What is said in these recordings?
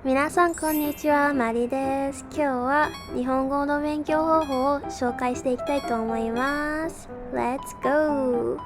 皆さんこんにちは、マリです。今日は日本語の勉強方法を紹介していきたいと思います。Let's go!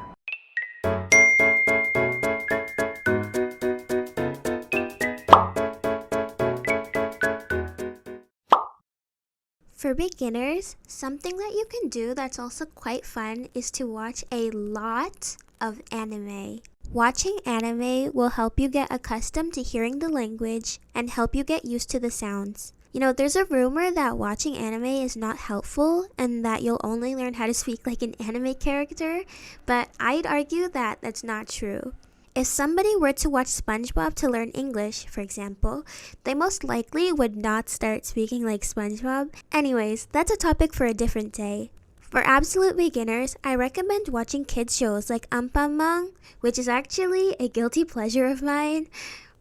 For beginners, something that you can do that's also quite fun is to watch a lot of anime. Watching anime will help you get accustomed to hearing the language and help you get used to the sounds. You know, there's a rumor that watching anime is not helpful and that you'll only learn how to speak like an anime character, but I'd argue that that's not true. If somebody were to watch SpongeBob to learn English, for example, they most likely would not start speaking like SpongeBob. Anyways, that's a topic for a different day. For absolute beginners, I recommend watching kids shows like Ampamang, which is actually a guilty pleasure of mine.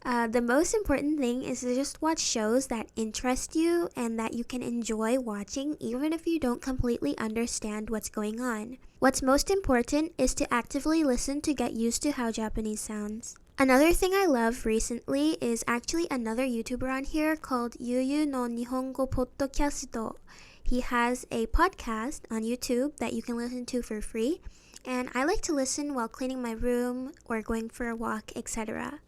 The most important thing is to just watch shows that interest you and that you can enjoy watching even if you don't completely understand what's going on. What's most important is to actively listen to get used to how Japanese sounds. Another thing I love recently is actually another YouTuber on here called Yuyu no Nihongo Podcast. He has a podcast on YouTube that you can listen to for free, and I like to listen while cleaning my room or going for a walk, etc.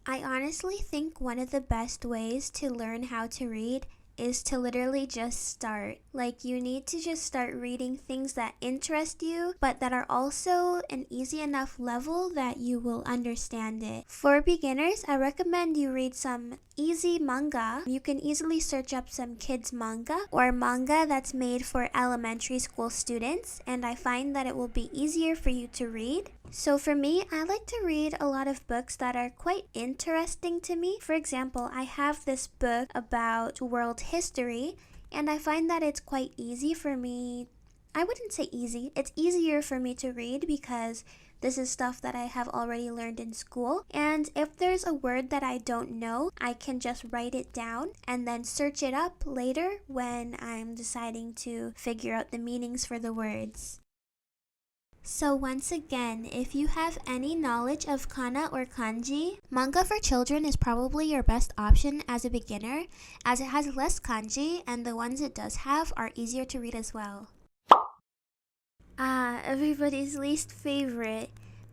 I honestly think one of the best ways to learn how to read is to literally just start. Like, you need to just start reading things that interest you, but that are also an easy enough level that you will understand it. For beginners, I recommend you read some easy manga. You can easily search up some kids manga or manga that's made for elementary school students, and I find that it will be easier for you to read. So for me, I like to read a lot of books that are quite interesting to me. For example, I have this book about world history, and I find that it's quite easy for me. I wouldn't say easy. It's easier for me to read because this is stuff that I have already learned in school. And if there's a word that I don't know, I can just write it down and then search it up later when I'm deciding to figure out the meanings for the words. So once again, if you have any knowledge of kana or kanji, manga for children is probably your best option as a beginner, as it has less kanji and the ones it does have are easier to read as well. Everybody's least favorite,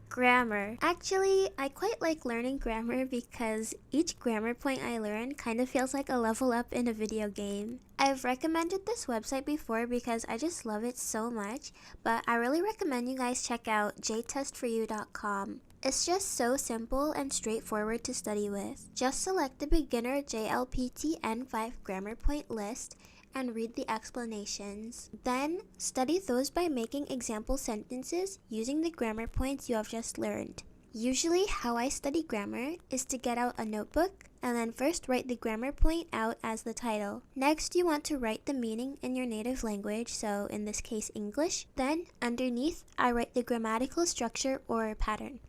grammar. Actually, I quite like learning grammar because each grammar point I learn kind of feels like a level up in a video game. I've recommended this website before because I just love it so much, but I really recommend you guys check out jtestforyou.com. It's just so simple and straightforward to study with. Just select the beginner JLPT N5 grammar point list and read the explanations. Then, study those by making example sentences using the grammar points you have just learned. Usually, how I study grammar is to get out a notebook and then first write the grammar point out as the title. Next, you want to write the meaning in your native language, so in this case, English. Then, underneath, I write the grammatical structure or pattern.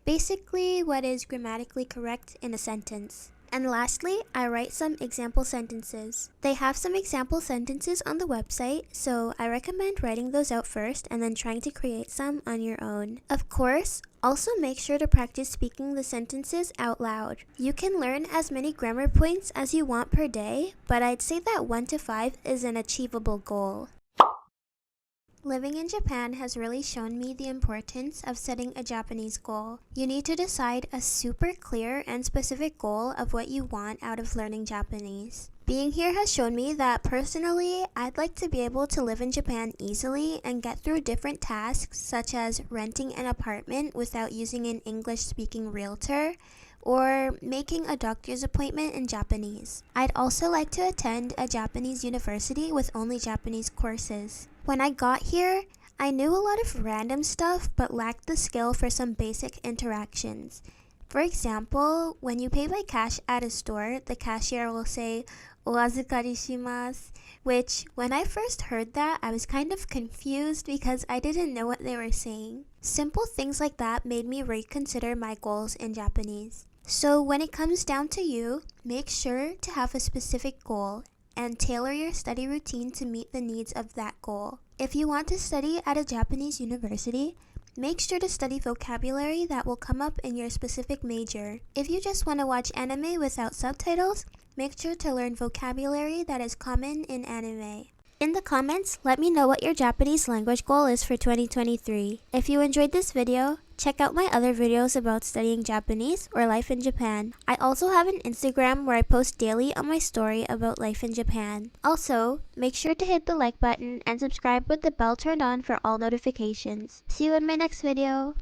Basically, what is grammatically correct in a sentence. And lastly, I write some example sentences. They have some example sentences on the website, so I recommend writing those out first and then trying to create some on your own. Of course, also make sure to practice speaking the sentences out loud. You can learn as many grammar points as you want per day, but I'd say that 1 to 5 is an achievable goal. Living in Japan has really shown me the importance of setting a Japanese goal. You need to decide a super clear and specific goal of what you want out of learning Japanese. Being here has shown me that personally, I'd like to be able to live in Japan easily and get through different tasks such as renting an apartment without using an English-speaking realtor, or making a doctor's appointment in Japanese. I'd also like to attend a Japanese university with only Japanese courses. When I got here, I knew a lot of random stuff but lacked the skill for some basic interactions. For example, when you pay by cash at a store, the cashier will say, "Oazukari shimasu," which, when I first heard that, I was kind of confused because I didn't know what they were saying. Simple things like that made me reconsider my goals in Japanese. So when it comes down to you, make sure to have a specific goal and tailor your study routine to meet the needs of that goal. If you want to study at a Japanese university, Make sure to study vocabulary that will come up in your specific major. If you just want to watch anime without subtitles, make sure to learn vocabulary that is common in anime. In the comments, let me know what your Japanese language goal is for 2023. If you enjoyed this video, check out my other videos about studying Japanese or life in Japan. I also have an Instagram where I post daily on my story about life in Japan. Also, make sure to hit the like button and subscribe with the bell turned on for all notifications. See you in my next video.